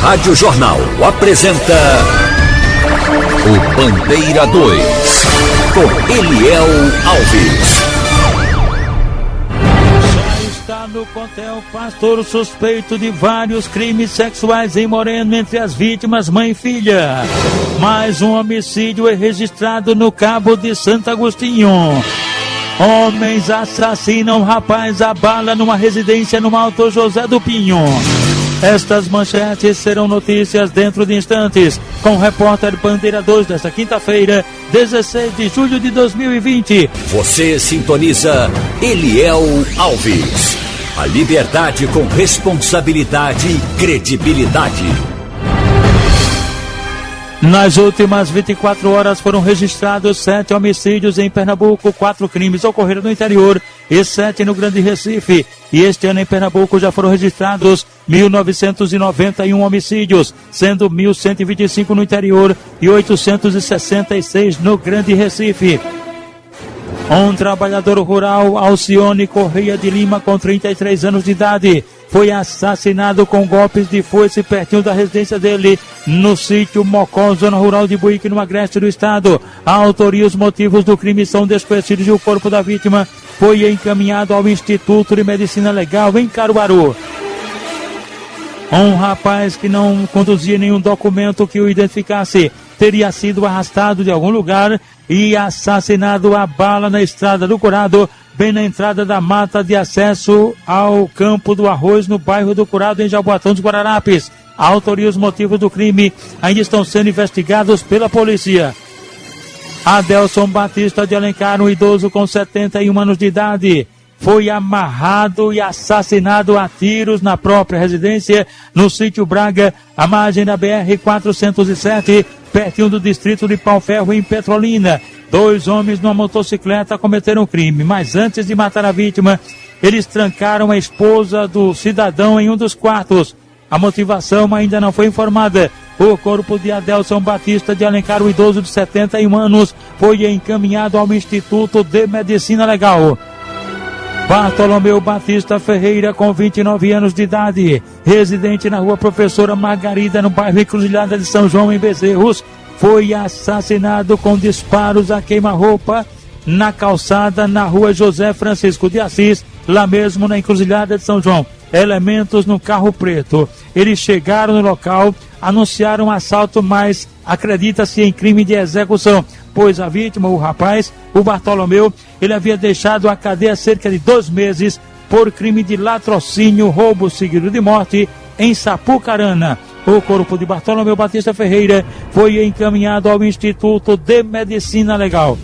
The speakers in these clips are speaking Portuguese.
Rádio Jornal apresenta o Bandeira 2, com Eliel Alves. Já está no Contel pastor suspeito de vários crimes sexuais em Moreno, entre as vítimas mãe e filha. Mais um homicídio é registrado no Cabo de Santo Agostinho. Homens assassinam rapaz a bala numa residência no Alto José do Pinho. Estas manchetes serão notícias dentro de instantes, com o repórter Bandeira 2 desta quinta-feira, 16 de julho de 2020. Você sintoniza Eliel Alves. A liberdade com responsabilidade e credibilidade. Nas últimas 24 horas foram registrados 7 homicídios em Pernambuco, 4 crimes ocorreram no interior e 7 no Grande Recife. E este ano em Pernambuco já foram registrados 1.991 homicídios, sendo 1.125 no interior e 866 no Grande Recife. Um trabalhador rural, Alcione Correia de Lima, com 33 anos de idade, foi assassinado com golpes de foice pertinho da residência dele, no sítio Mocó, zona rural de Buíque, no agreste do estado. A autoria e os motivos do crime são desconhecidos e o corpo da vítima foi encaminhado ao Instituto de Medicina Legal em Caruaru. Um rapaz que não conduzia nenhum documento que o identificasse teria sido arrastado de algum lugar e assassinado a bala na estrada do Curado, bem na entrada da mata de acesso ao Campo do Arroz, no bairro do Curado, em Jaboatão dos Guararapes. A autoria e os motivos do crime ainda estão sendo investigados pela polícia. Adelson Batista de Alencar, um idoso com 71 anos de idade, foi amarrado e assassinado a tiros na própria residência, no sítio Braga, à margem da BR-407, pertinho do distrito de Pau Ferro, em Petrolina. 2 homens numa motocicleta cometeram o crime, mas antes de matar a vítima, eles trancaram a esposa do cidadão em um dos quartos. A motivação ainda não foi informada. O corpo de Adelson Batista de Alencar, o idoso de 71 anos, foi encaminhado ao Instituto de Medicina Legal. Bartolomeu Batista Ferreira, com 29 anos de idade, residente na rua Professora Margarida, no bairro Encruzilhada de São João, em Bezerros, foi assassinado com disparos a queima-roupa na calçada na rua José Francisco de Assis, lá mesmo na Encruzilhada de São João. Elementos no carro preto. Eles chegaram no local, anunciaram um assalto, mas acredita-se em crime de execução, pois a vítima, o rapaz, o Bartolomeu, ele havia deixado a cadeia há cerca de 2 meses por crime de latrocínio, roubo seguido de morte, em Sapucarana. O corpo de Bartolomeu Batista Ferreira foi encaminhado ao Instituto de Medicina Legal.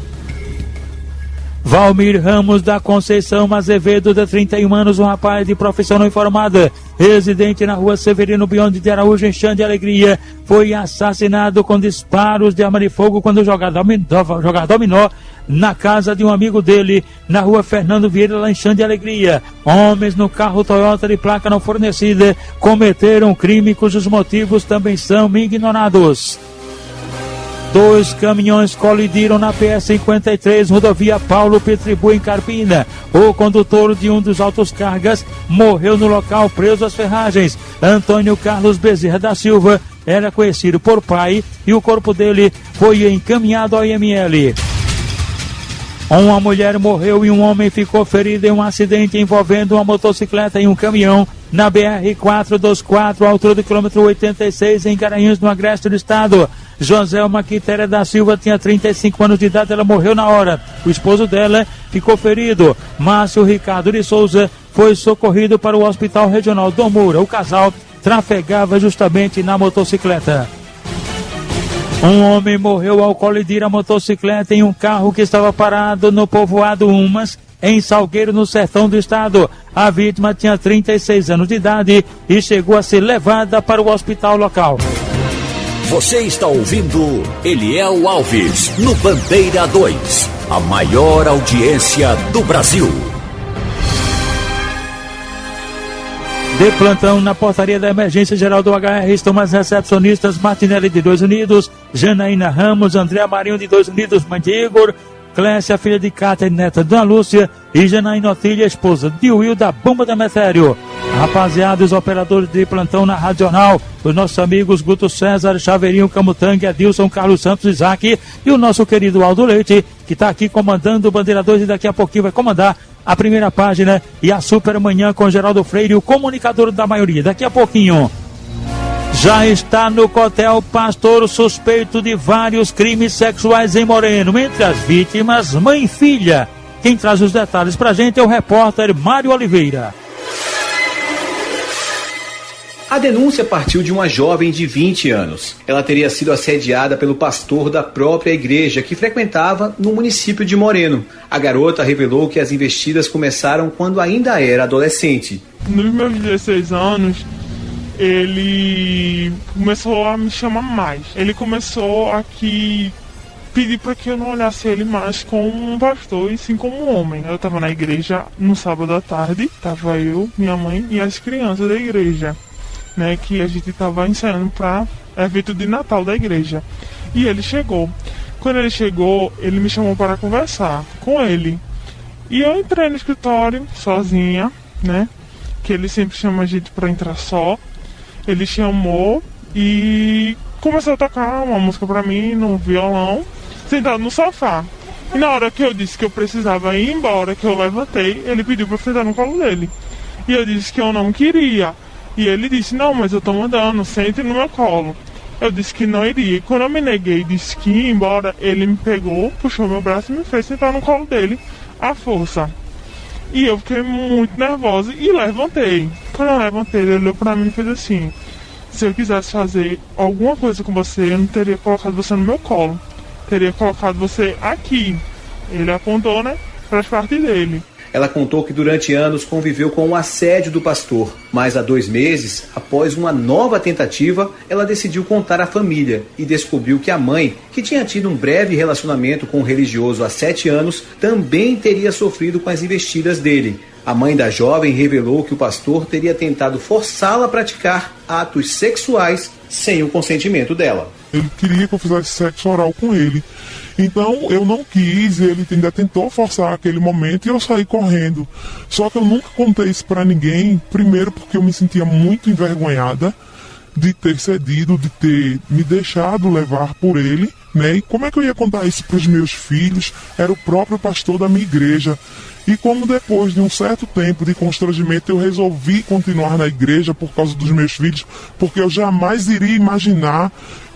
Valmir Ramos da Conceição Azevedo, de 31 anos, um rapaz de profissão não informada, residente na rua Severino Biondi de Araújo, em Xande de Alegria, foi assassinado com disparos de arma de fogo quando jogava dominó na casa de um amigo dele, na rua Fernando Vieira, lá em Xande de Alegria. Homens no carro Toyota de placa não fornecida cometeram crime cujos motivos também são ignorados. 2 caminhões colidiram na PS-53, rodovia Paulo Petribu, em Carpina. O condutor de um dos autocargas morreu no local, preso às ferragens. Antônio Carlos Bezerra da Silva era conhecido por pai e o corpo dele foi encaminhado ao IML. Uma mulher morreu e um homem ficou ferido em um acidente envolvendo uma motocicleta e um caminhão na BR-424, à altura do quilômetro 86, em Garanhuns, no agreste do estado. Joselma Quitéria da Silva tinha 35 anos de idade, ela morreu na hora. O esposo dela ficou ferido. Márcio Ricardo de Souza foi socorrido para o Hospital Regional do Moura. O casal trafegava justamente na motocicleta. Um homem morreu ao colidir a motocicleta em um carro que estava parado no povoado Umas, em Salgueiro, no sertão do estado. A vítima tinha 36 anos de idade e chegou a ser levada para o hospital local. Você está ouvindo Eliel Alves, no Bandeira 2, a maior audiência do Brasil. De plantão na portaria da Emergência Geral do HR estão as recepcionistas Martinelli, de 2 Unidos, Janaína Ramos, André Marinho, de 2 Unidos, mãe de Igor, Clécia, filha de Cátia e neta de Dona Lúcia, e Janaína Otília, esposa de Will da Bomba da Metério. Rapaziada, os operadores de plantão na Rádio Jornal, os nossos amigos Guto César, Chaveirinho, Camutanga, Adilson, Carlos Santos, Isaac e o nosso querido Aldo Leite, que está aqui comandando o Bandeira 2 e daqui a pouquinho vai comandar a primeira página e a Super Manhã com Geraldo Freire, o comunicador da maioria. Daqui a pouquinho já está no cotel pastor suspeito de vários crimes sexuais em Moreno. Entre as vítimas, mãe e filha. Quem traz os detalhes pra gente é o repórter Mário Oliveira. A denúncia partiu de uma jovem de 20 anos. Ela teria sido assediada pelo pastor da própria igreja que frequentava no município de Moreno. A garota revelou que as investidas começaram quando ainda era adolescente. Nos meus 16 anos, ele começou a me chamar mais. Ele começou a pedir para que eu não olhasse ele mais como um pastor e sim como um homem. Eu estava na igreja no sábado à tarde, estava eu, minha mãe e as crianças da igreja, né, que a gente estava ensaiando para evento de Natal da igreja. E ele chegou. Quando ele chegou, ele me chamou para conversar com ele. E eu entrei no escritório sozinha, né, que ele sempre chama a gente para entrar só. Ele chamou e começou a tocar uma música para mim no violão, sentado no sofá. E na hora que eu disse que eu precisava ir embora, que eu levantei, ele pediu para eu sentar no colo dele. E eu disse que eu não queria. E ele disse, não, mas eu tô mandando, sente no meu colo. Eu disse que não iria. E quando eu me neguei e disse que ia embora, ele me pegou, puxou meu braço e me fez sentar no colo dele, à força. E eu fiquei muito nervosa e levantei. Quando eu levantei, ele olhou pra mim e fez assim, se eu quisesse fazer alguma coisa com você, eu não teria colocado você no meu colo. Teria colocado você aqui. Ele apontou, né, para as partes dele. Ela contou que durante anos conviveu com o assédio do pastor, mas há 2 meses, após uma nova tentativa, ela decidiu contar à família e descobriu que a mãe, que tinha tido um breve relacionamento com o religioso há 7 anos, também teria sofrido com as investidas dele. A mãe da jovem revelou que o pastor teria tentado forçá-la a praticar atos sexuais sem o consentimento dela. Ele queria que eu fizesse sexo oral com ele. Então eu não quis, ele ainda tentou forçar aquele momento e eu saí correndo. Só que eu nunca contei isso pra ninguém, primeiro porque eu me sentia muito envergonhada de ter cedido, de ter me deixado levar por ele, né? E como é que eu ia contar isso pros meus filhos? Era o próprio pastor da minha igreja. E como depois de um certo tempo de constrangimento eu resolvi continuar na igreja por causa dos meus filhos, porque eu jamais iria imaginar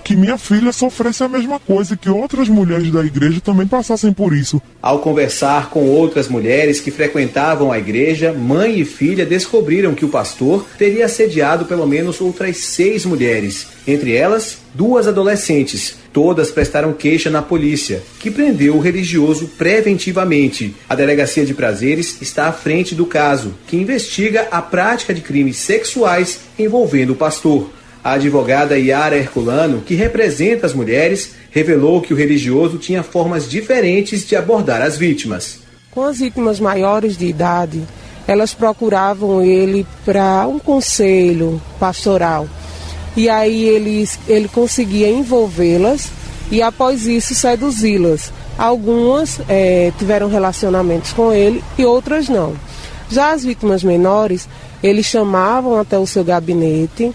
que minha filha sofresse a mesma coisa, que outras mulheres da igreja também passassem por isso. Ao conversar com outras mulheres que frequentavam a igreja, mãe e filha descobriram que o pastor teria assediado pelo menos outras 6 mulheres, entre elas 2 adolescentes. Todas prestaram queixa na polícia, que prendeu o religioso preventivamente. A Delegacia de Prazeres está à frente do caso, que investiga a prática de crimes sexuais envolvendo o pastor. A advogada Yara Herculano, que representa as mulheres, revelou que o religioso tinha formas diferentes de abordar as vítimas. Com as vítimas maiores de idade, elas procuravam ele para um conselho pastoral. E aí ele conseguia envolvê-las e após isso seduzi-las. Algumas tiveram relacionamentos com ele e outras não. Já as vítimas menores, eles chamavam até o seu gabinete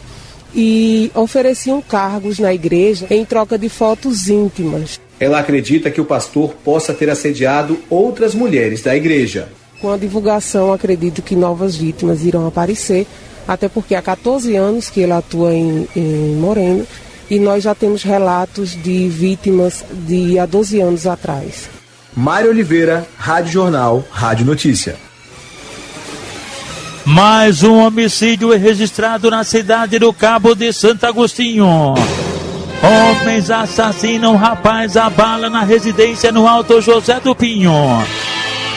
e ofereciam cargos na igreja em troca de fotos íntimas. Ela acredita que o pastor possa ter assediado outras mulheres da igreja. Com a divulgação, acredito que novas vítimas irão aparecer, até porque há 14 anos que ele atua em Moreno e nós já temos relatos de vítimas de há 12 anos atrás. Mário Oliveira, Rádio Jornal, Rádio Notícia. Mais um homicídio é registrado na cidade do Cabo de Santo Agostinho. Homens assassinam rapaz a bala na residência no Alto José do Pinho.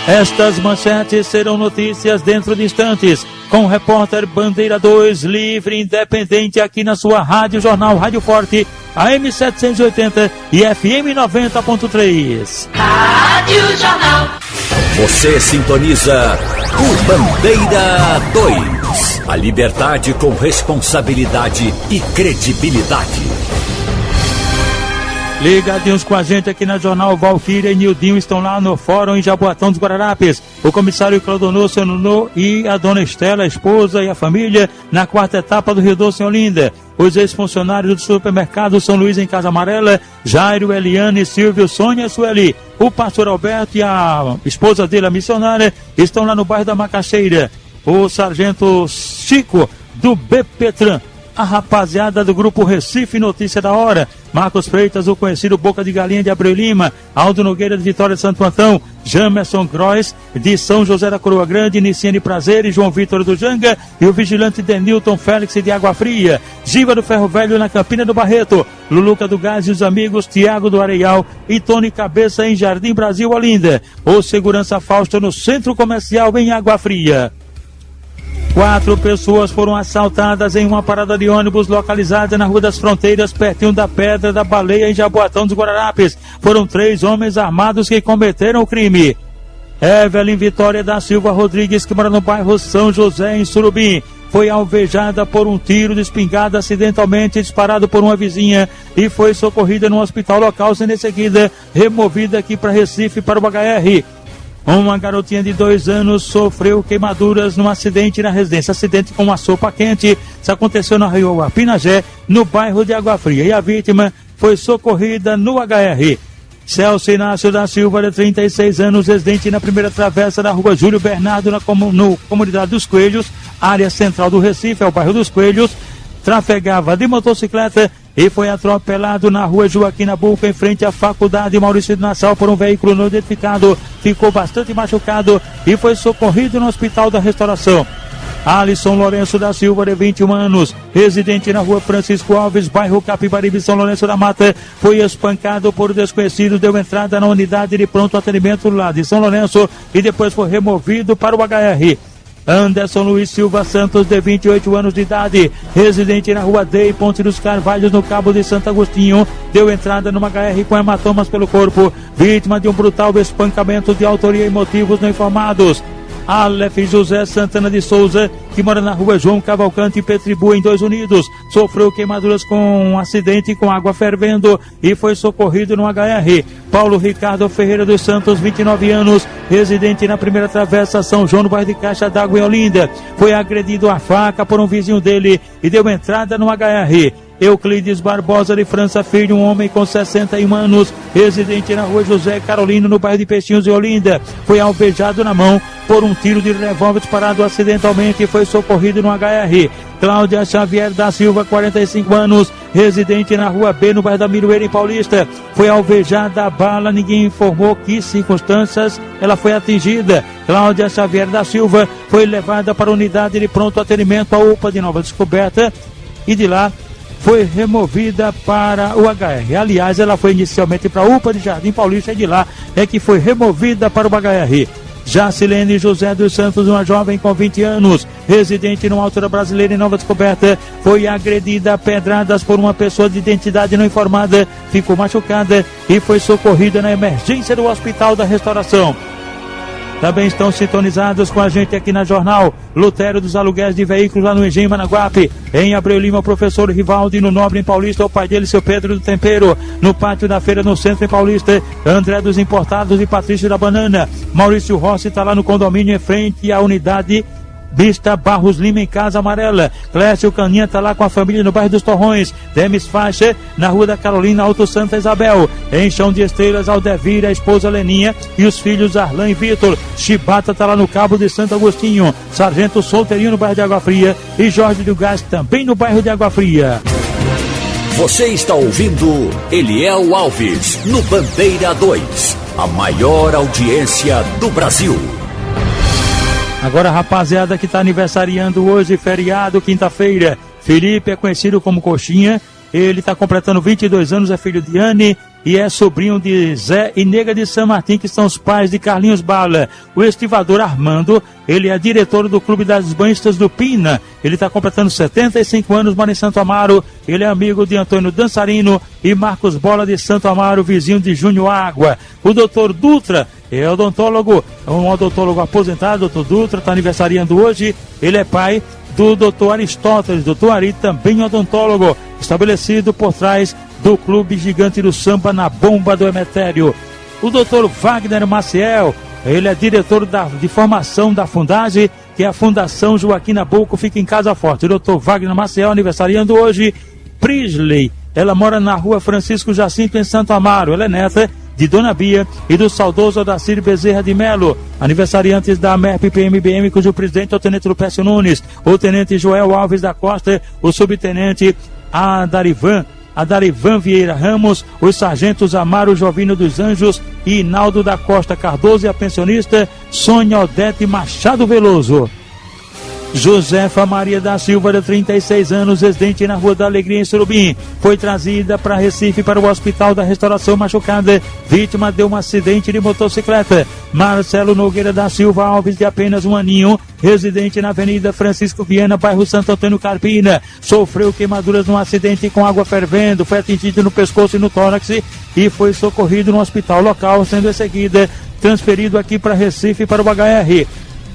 Estas manchetes serão notícias dentro de instantes, com o repórter Bandeira 2, livre e independente aqui na sua Rádio Jornal, Rádio Forte, AM 780 e FM 90.3. Rádio Jornal. Você sintoniza o Bandeira 2. A liberdade com responsabilidade e credibilidade. Ligadinhos com a gente aqui na Jornal. Valquíria e Nildinho estão lá no fórum em Jaboatão dos Guararapes. O comissário Claudonô, seu Nuno e a dona Estela, a esposa e a família, na quarta etapa do Rio Doce em Olinda. Os ex-funcionários do supermercado São Luís em Casa Amarela, Jairo, Eliane, Silvio, Sônia e Sueli. O pastor Alberto e a esposa dele, a missionária, estão lá no bairro da Macaxeira. O sargento Chico, do BPTran. A rapaziada do grupo Recife Notícia da Hora, Marcos Freitas, o conhecido Boca de Galinha de Abreu Lima, Aldo Nogueira de Vitória de Santo Antão, Jamerson Gross de São José da Coroa Grande, Niciane Prazer e João Vitor do Janga, e o vigilante Denilton Félix de Água Fria, Giva do Ferro Velho na Campina do Barreto, Luluca do Gás e os amigos Tiago do Areial e Tony Cabeça em Jardim Brasil, Olinda. O segurança Fausto no Centro Comercial em Água Fria. 4 pessoas foram assaltadas em uma parada de ônibus localizada na Rua das Fronteiras, pertinho da Pedra da Baleia, em Jaboatão dos Guararapes. Foram 3 homens armados que cometeram o crime. Evelyn Vitória da Silva Rodrigues, que mora no bairro São José, em Surubim, foi alvejada por um tiro de espingarda acidentalmente disparado por uma vizinha e foi socorrida no hospital local, sendo em seguida removida aqui para Recife para o HR. Uma garotinha de 2 anos sofreu queimaduras num acidente na residência. Acidente com uma sopa quente. Isso aconteceu na Rua Pinagé, no bairro de Água Fria. E a vítima foi socorrida no HR. Celso Inácio da Silva, de 36 anos, residente na primeira travessa da Rua Júlio Bernardo, na comunidade dos Coelhos, área central do Recife, é o bairro dos Coelhos. Trafegava de motocicleta e foi atropelado na Rua Joaquim Nabuco, em frente à Faculdade Maurício de Nassau, por um veículo não identificado. Ficou bastante machucado e foi socorrido no Hospital da Restauração. Alisson Lourenço da Silva, de 21 anos, residente na Rua Francisco Alves, bairro Capibaribe, São Lourenço da Mata, foi espancado por desconhecidos, deu entrada na unidade de pronto atendimento lá de São Lourenço e depois foi removido para o HR. Anderson Luiz Silva Santos, de 28 anos de idade, residente na Rua D, Ponte dos Carvalhos, no Cabo de Santo Agostinho, deu entrada numa HR com hematomas pelo corpo, vítima de um brutal espancamento de autoria e motivos não informados. Aleph José Santana de Souza, que mora na Rua João Cavalcante e Petribu, em 2 Unidos, sofreu queimaduras com um acidente com água fervendo e foi socorrido no HR. Paulo Ricardo Ferreira dos Santos, 29 anos, residente na primeira travessa São João, no bairro de Caixa d'Água, em Olinda, foi agredido à faca por um vizinho dele e deu entrada no HR. Euclides Barbosa de França Filho, um homem com 61 anos, residente na Rua José Carolino, no bairro de Peixinhos, em Olinda, foi alvejado na mão por um tiro de revólver disparado acidentalmente e foi socorrido no HR. Cláudia Xavier da Silva, 45 anos, residente na Rua B, no bairro da Miroeira, em Paulista, foi alvejada a bala, ninguém informou que circunstâncias ela foi atingida. Cláudia Xavier da Silva foi levada para a unidade de pronto atendimento, a UPA de Nova Descoberta, e de lá foi removida para o HR. Aliás, ela foi inicialmente para a UPA de Jardim Paulista e de lá é que foi removida para o HR. Jacilene José dos Santos, uma jovem com 20 anos, residente numa altura brasileira em Nova Descoberta, foi agredida a pedradas por uma pessoa de identidade não informada, ficou machucada e foi socorrida na emergência do Hospital da Restauração. Também estão sintonizados com a gente aqui na Jornal Lutero dos Aluguéis de Veículos, lá no Engenho Managuape. Em Abreu Lima, o professor Rivaldo, e no Nobre, em Paulista, o pai dele, seu Pedro do Tempero. No Pátio da Feira, no Centro, em Paulista, André dos Importados e Patrício da Banana. Maurício Rossi está lá no condomínio, em frente à unidade Vista Barros Lima, em Casa Amarela. Clécio Caninha está lá com a família no bairro dos Torrões. Demis Faixa, na Rua da Carolina, Alto Santa Isabel. Em Chão de Estrelas, Aldevira, a esposa Leninha e os filhos Arlan e Vitor. Chibata está lá no Cabo de Santo Agostinho. Sargento Solteirinho, no bairro de Água Fria. E Jorge do Gás, também no bairro de Água Fria. Você está ouvindo Eliel Alves, no Bandeira 2. A maior audiência do Brasil. Agora, a rapaziada que está aniversariando hoje, feriado, quinta-feira. Felipe é conhecido como Coxinha. Ele está completando 22 anos, é filho de Anne e é sobrinho de Zé e Nega de São Martim, que são os pais de Carlinhos Bala. O estivador Armando, ele é diretor do Clube das Banhistas do Pina. Ele está completando 75 anos, mora em Santo Amaro. Ele é amigo de Antônio Dançarino e Marcos Bola de Santo Amaro, vizinho de Júnior Água. O doutor Dutra é odontólogo, um odontólogo aposentado. Doutor Dutra está aniversariando hoje. Ele é pai do doutor Aristóteles, doutor Ari, também odontólogo, estabelecido por trás do Clube Gigante do Samba na Bomba do Emetério. O doutor Wagner Maciel, ele é diretor de formação da Fundage, que é a Fundação Joaquim Nabuco, fica em Casa Forte. O doutor Wagner Maciel, aniversariando hoje. Prisley, ela mora na rua Francisco Jacinto, em Santo Amaro. Ela é neta de Dona Bia e do saudoso Odacir Bezerra de Melo, aniversariantes da MERP-PMBM, cujo presidente é o tenente Lupécio Nunes, o tenente Joel Alves da Costa, o subtenente Adarivan Vieira Ramos, os sargentos Amaro Jovino dos Anjos e Inaldo da Costa Cardoso e a pensionista Sônia Odete Machado Veloso. Josefa Maria da Silva, de 36 anos, residente na Rua da Alegria, em Surubim, foi trazida para Recife para o Hospital da Restauração machucada, vítima de um acidente de motocicleta. Marcelo Nogueira da Silva Alves, de apenas 1 aninho, residente na Avenida Francisco Viana, bairro Santo Antônio Carpina, sofreu queimaduras num acidente com água fervendo, foi atingido no pescoço e no tórax e foi socorrido no hospital local, sendo em seguida transferido aqui para Recife para o HR.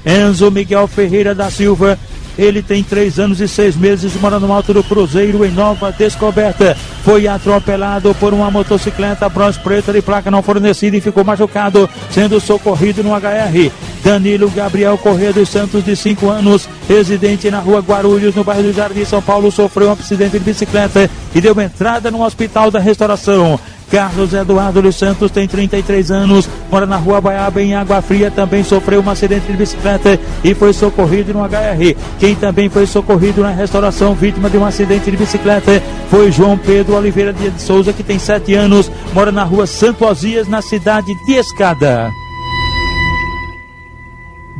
Enzo Miguel Ferreira da Silva, ele tem 3 anos e 6 meses, mora no Alto do Cruzeiro, em Nova Descoberta. Foi atropelado por uma motocicleta bronze preta de placa não fornecida e ficou machucado, sendo socorrido no HR. Danilo Gabriel Corrêa dos Santos, de 5 anos, residente na Rua Guarulhos, no bairro do Jardim, São Paulo, sofreu um acidente de bicicleta e deu entrada no Hospital da Restauração. Carlos Eduardo dos Santos tem 33 anos, mora na Rua Baiaba, em Água Fria, também sofreu um acidente de bicicleta e foi socorrido no HR. Quem também foi socorrido na restauração, vítima de um acidente de bicicleta, foi João Pedro Oliveira de Souza, que tem 7 anos, mora na Rua Santo Osias, na cidade de Escada.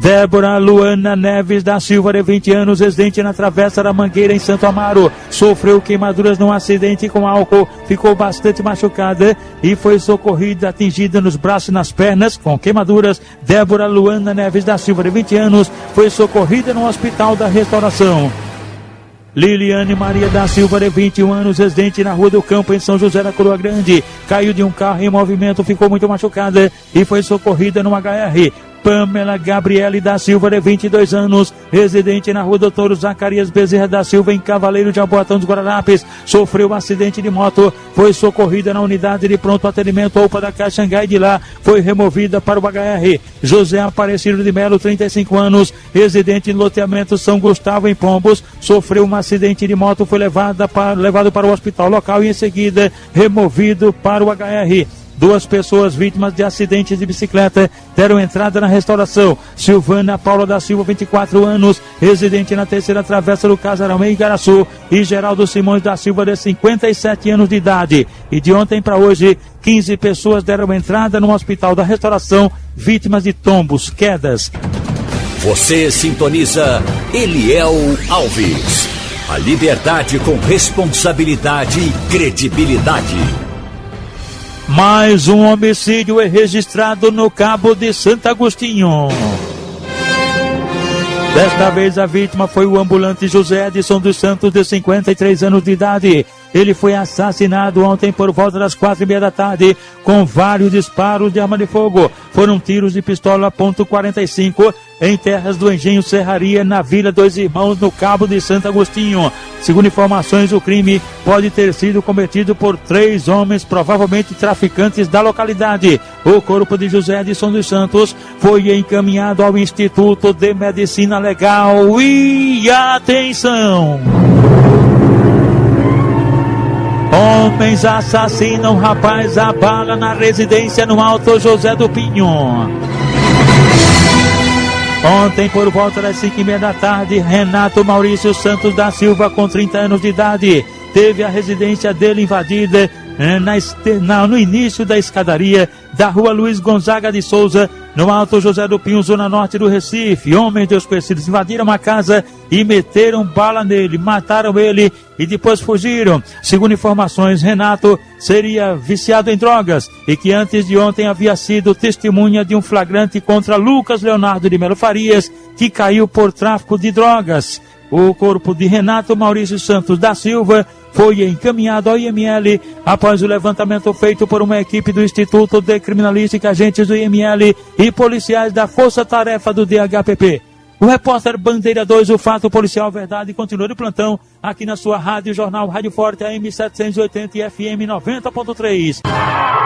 Débora Luana Neves da Silva, de 20 anos, residente na Travessa da Mangueira, em Santo Amaro, sofreu queimaduras num acidente com álcool, ficou bastante machucada e foi socorrida, atingida nos braços e nas pernas, com queimaduras. Débora Luana Neves da Silva, de 20 anos, foi socorrida no Hospital da Restauração. Liliane Maria da Silva, de 21 anos, residente na Rua do Campo, em São José da Coroa Grande, caiu de um carro em movimento, ficou muito machucada e foi socorrida no HR. Pamela Gabriele da Silva, de 22 anos, residente na Rua Doutor Zacarias Bezerra da Silva, em Cavaleiro de Jaboatão dos Guararapes, sofreu um acidente de moto, foi socorrida na unidade de pronto atendimento UPA da Caxangá e de lá foi removida para o HR. José Aparecido de Melo, 35 anos, residente no loteamento São Gustavo, em Pombos, sofreu um acidente de moto, foi levado para o hospital local e em seguida removido para o HR. 2 pessoas vítimas de acidentes de bicicleta deram entrada na restauração. Silvana Paula da Silva, 24 anos, residente na 3ª Travessa do Casarão, em Igaraçu, e Geraldo Simões da Silva, de 57 anos de idade. E de ontem para hoje, 15 pessoas deram entrada no Hospital da Restauração, vítimas de tombos, quedas. Você sintoniza Eliel Alves. A liberdade com responsabilidade e credibilidade. Mais um homicídio é registrado no Cabo de Santo Agostinho. Desta vez a vítima foi o ambulante José Edson dos Santos, de 53 anos de idade. Ele foi assassinado ontem por volta das 4h30 da tarde com vários disparos de arma de fogo. Foram tiros de pistola .45 em terras do Engenho Serraria, na Vila Dois Irmãos, no Cabo de Santo Agostinho. Segundo informações, o crime pode ter sido cometido por 3 homens, provavelmente traficantes da localidade. O corpo de José Edson dos Santos foi encaminhado ao Instituto de Medicina Legal. E atenção! Homens assassinam rapaz a bala na residência no Alto José do Pinho. Ontem, por volta das 5h30 da tarde, Renato Maurício Santos da Silva, com 30 anos de idade, teve a residência dele invadida no início da escadaria da Rua Luiz Gonzaga de Souza, no Alto José do Pinho, zona norte do Recife. Homens desconhecidos invadiram a casa e meteram bala nele, mataram ele e depois fugiram. Segundo informações, Renato seria viciado em drogas e que antes de ontem havia sido testemunha de um flagrante contra Lucas Leonardo de Melo Farias, que caiu por tráfico de drogas. O corpo de Renato Maurício Santos da Silva foi encaminhado ao IML após o levantamento feito por uma equipe do Instituto de Criminalística, agentes do IML e policiais da Força Tarefa do DHPP. O repórter Bandeira 2, o fato policial verdade, continua de plantão aqui na sua Rádio Jornal Rádio Forte AM 780 e FM 90.3.